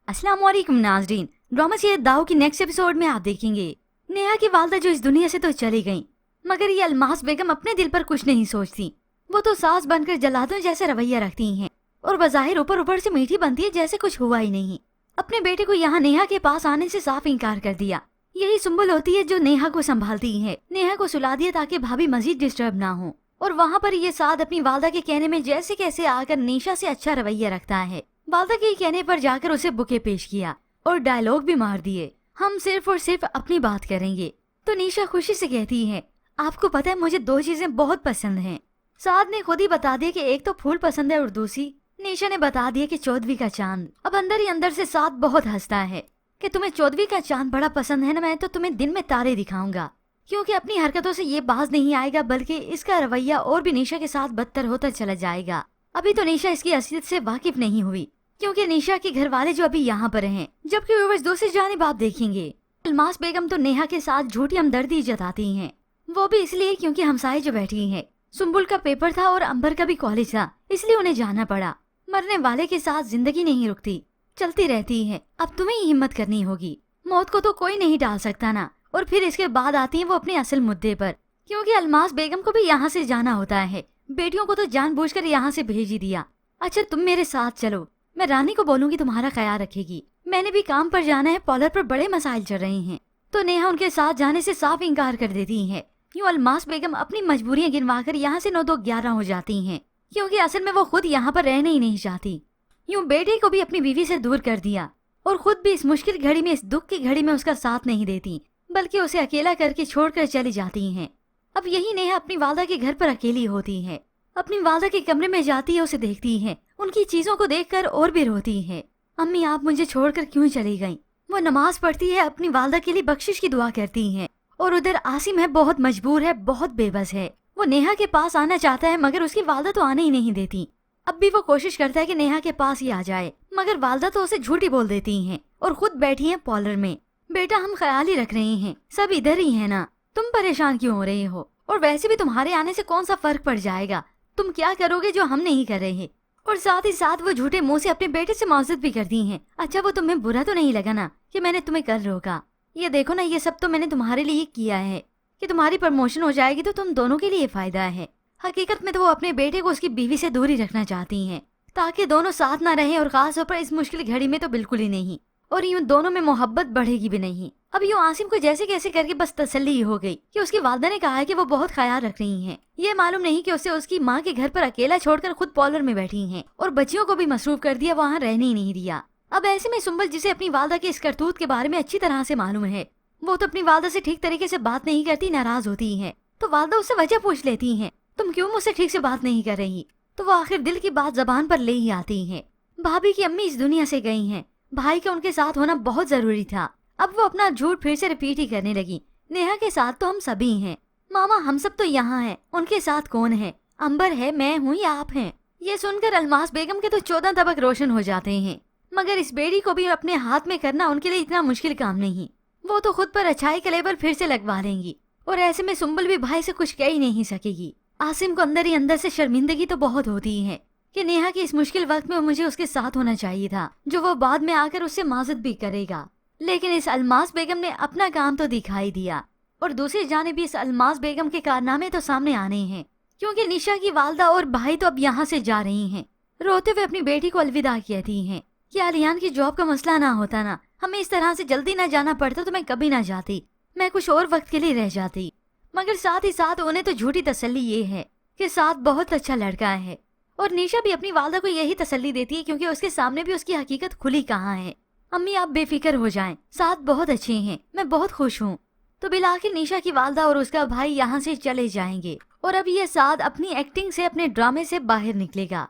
अस्सलाम वालेकुम नाज़रीन। ड्रामा सीरीज दाऊ की नेक्स्ट एपिसोड में आप देखेंगे नेहा की वालदा जो इस दुनिया से तो चली गईं, मगर ये अलमास बेगम अपने दिल पर कुछ नहीं सोचती। वो तो सास बनकर जल्लादों जैसे रवैया रखती हैं और बज़ाहिर ऊपर ऊपर से मीठी बनती है जैसे कुछ हुआ ही नहीं। अपने बेटे को यहाँ नेहा के पास आने से साफ इंकार कर दिया। यही सुंबल होती है जो नेहा को संभालती है। नेहा को सुला दिया ताकि भाभी मजीद डिस्टर्ब ना हो, और वहाँ पर ये साद अपनी वालदा के कहने में जैसे कैसे आकर निशा से अच्छा रवैया रखता है। वालदा के कहने पर जाकर उसे बुके पेश किया और डायलॉग भी मार दिए, हम सिर्फ और सिर्फ अपनी बात करेंगे। तो निशा खुशी से कहती है, आपको पता है मुझे दो चीजें बहुत पसंद हैं। साद ने खुद ही बता दिया कि एक तो फूल पसंद है और दूसरी निशा ने बता दिया कि चौदवी का चांद। अब अंदर ही अंदर से साद बहुत हंसता है कि तुम्हें चौदवी का चांद बड़ा पसंद है ना, मैं तो तुम्हें दिन में तारे दिखाऊंगा। क्योंकि अपनी हरकतों से ये बाज नहीं आएगा, बल्कि इसका रवैया और भी निशा के साथ बदतर होता चला जाएगा। अभी तो निशा इसकी असलियत से वाकिफ नहीं हुई, क्योंकि निशा के घर वाले जो अभी यहाँ पर हैं, जबकि व्यूअर्स दूसरी जानिब आप देखेंगे अलमास बेगम तो नेहा के साथ झूठी हमदर्दी जताती हैं। वो भी इसलिए क्योंकि हमसाये जो बैठी हैं, सुंबुल का पेपर था और अंबर का भी कॉलेज था, इसलिए उन्हें जाना पड़ा। मरने वाले के साथ जिंदगी नहीं रुकती, चलती रहती है। अब तुम्हें ही हिम्मत करनी होगी, मौत को तो कोई नहीं टाल सकता ना। और फिर इसके बाद आती है वो अपने असल मुद्दे पर, क्योंकि अलमास बेगम को भी यहाँ से जाना होता है। बेटियों को तो जानबूझकर यहाँ से भेज ही दिया। अच्छा तुम मेरे साथ चलो, मैं रानी को बोलूंगी तुम्हारा ख्याल रखेगी। मैंने भी काम पर जाना है, पॉलर पर बड़े मसाइल चल रहे हैं। तो नेहा उनके साथ जाने से साफ इंकार कर देती है। यूँ अलमास बेगम अपनी मजबूरियां गिनवाकर यहाँ से 9-2-11 हो जाती हैं, क्योंकि असल में वो खुद यहाँ पर रहने ही नहीं चाहती। यूँ बेटे को भी अपनी बीवी से दूर कर दिया और खुद भी इस मुश्किल घड़ी में, इस दुख की घड़ी में उसका साथ नहीं देती, बल्कि उसे अकेला करके छोड़कर चली जाती हैं। अब यही नेहा अपनी वालदा के घर पर अकेली होती है। अपनी वालदा के कमरे में जाती है, उसे देखती है, उनकी चीजों को देखकर और भी रोती है। अम्मी आप मुझे छोड़कर क्यों चली गईं? वो नमाज पढ़ती है, अपनी वालदा के लिए बख्शिश की दुआ करती है। और उधर आसिम है, बहुत मजबूर है, बहुत बेबस है। वो नेहा के पास आना चाहता है, मगर उसकी वालदा तो आने ही नहीं देती। अब भी वो कोशिश करता है कि नेहा के पास ही आ जाए, मगर वालदा तो उसे झूठी बोल देती हैं और खुद बैठी हैं पॉलर में। बेटा हम ख्याल ही रख रहे हैं, सब इधर ही है ना, तुम परेशान क्यों हो रहे हो? और वैसे भी तुम्हारे आने से कौन सा फर्क पड़ जाएगा? तुम क्या करोगे जो हम नहीं कर रहे? और साथ ही साथ वो झूठे मुंह से अपने बेटे से मौजूद भी करती हैं। अच्छा वो तुम्हें बुरा तो नहीं लगा ना कि मैंने तुम्हें कल रोका? ये देखो ना, ये सब तो मैंने तुम्हारे लिए किया है कि तुम्हारी प्रमोशन हो जाएगी तो तुम दोनों के लिए फायदा है। हकीकत में तो वो अपने बेटे को उसकी बीवी से दूर ही रखना चाहती हैं, ताकि दोनों साथ ना रहें, और खास तौर पर इस मुश्किल घड़ी में तो बिल्कुल ही नहीं। और यूँ दोनों में मोहब्बत बढ़ेगी भी नहीं। अब यूँ आसिम को जैसे कैसे करके बस तसल्ली हो गई कि उसकी वालदा ने कहा है कि वो बहुत ख्याल रख रही हैं। ये मालूम नहीं कि उसे उसकी माँ के घर पर अकेला छोड़कर खुद पॉलर में बैठी हैं और बच्चियों को भी मसरूफ कर दिया, वहाँ रहने ही नहीं दिया। अब ऐसे में सुंबल, जिसे अपनी वालदा के इस करतूत के बारे में अच्छी तरह से मालूम है, वो तो अपनी वालदा से ठीक तरीके से बात नहीं करती, नाराज होती है। तो वालदा उससे वजह पूछ लेती है, तुम क्यों मुझसे ठीक से बात नहीं कर रही? तो वो आखिर दिल की बात जबान पर ले ही आती है। भाभी की अम्मी इस दुनिया से गई हैं, भाई का उनके साथ होना बहुत जरूरी था। अब वो अपना झूठ फिर से रिपीट ही करने लगी, नेहा के साथ तो हम सभी हैं मामा, हम सब तो यहाँ हैं, उनके साथ कौन है? अंबर है, मैं हूँ या आप हैं? ये सुनकर अलमास बेगम के तो 14 तबक रोशन हो जाते हैं, मगर इस बेड़ी को भी अपने हाथ में करना उनके लिए इतना मुश्किल काम नहीं। वो तो खुद पर अच्छाई का लेबल फिर से लगवा लेंगी, और ऐसे में सुंबल भी भाई से कुछ कह ही नहीं सकेगी। आसिम को अंदर ही अंदर से शर्मिंदगी तो बहुत होती है कि नेहा के इस मुश्किल वक्त में मुझे उसके साथ होना चाहिए था, जो वो बाद में आकर उससे माजत भी करेगा। लेकिन इस अलमास बेगम ने अपना काम तो दिखाई दिया, और दूसरी जानिब इस अलमास बेगम के कारनामे तो सामने आने हैं, क्योंकि निशा की वालदा और भाई तो अब यहाँ से जा रही हैं। रोते हुए अपनी बेटी को अलविदा कहती हैं कि आलियान की जॉब का मसला ना होता ना, हमें इस तरह से जल्दी ना जाना पड़ता तो मैं कभी ना जाती, मैं कुछ और वक्त के लिए रह जाती। मगर साथ ही साथ उन्हें तो झूठी तसल्ली ये है कि साथ बहुत अच्छा लड़का है, और निशा भी अपनी वालदा को यही तसल्ली देती है, क्योंकि उसके सामने भी उसकी हकीकत खुली कहाँ है। अम्मी आप बेफिक्र हो जाएं, साथ बहुत अच्छे हैं, मैं बहुत खुश हूँ। तो बिलाखिर निशा की वालदा और उसका भाई यहाँ से चले जाएंगे, और अब ये साथ अपनी एक्टिंग से, अपने ड्रामे से बाहर निकलेगा।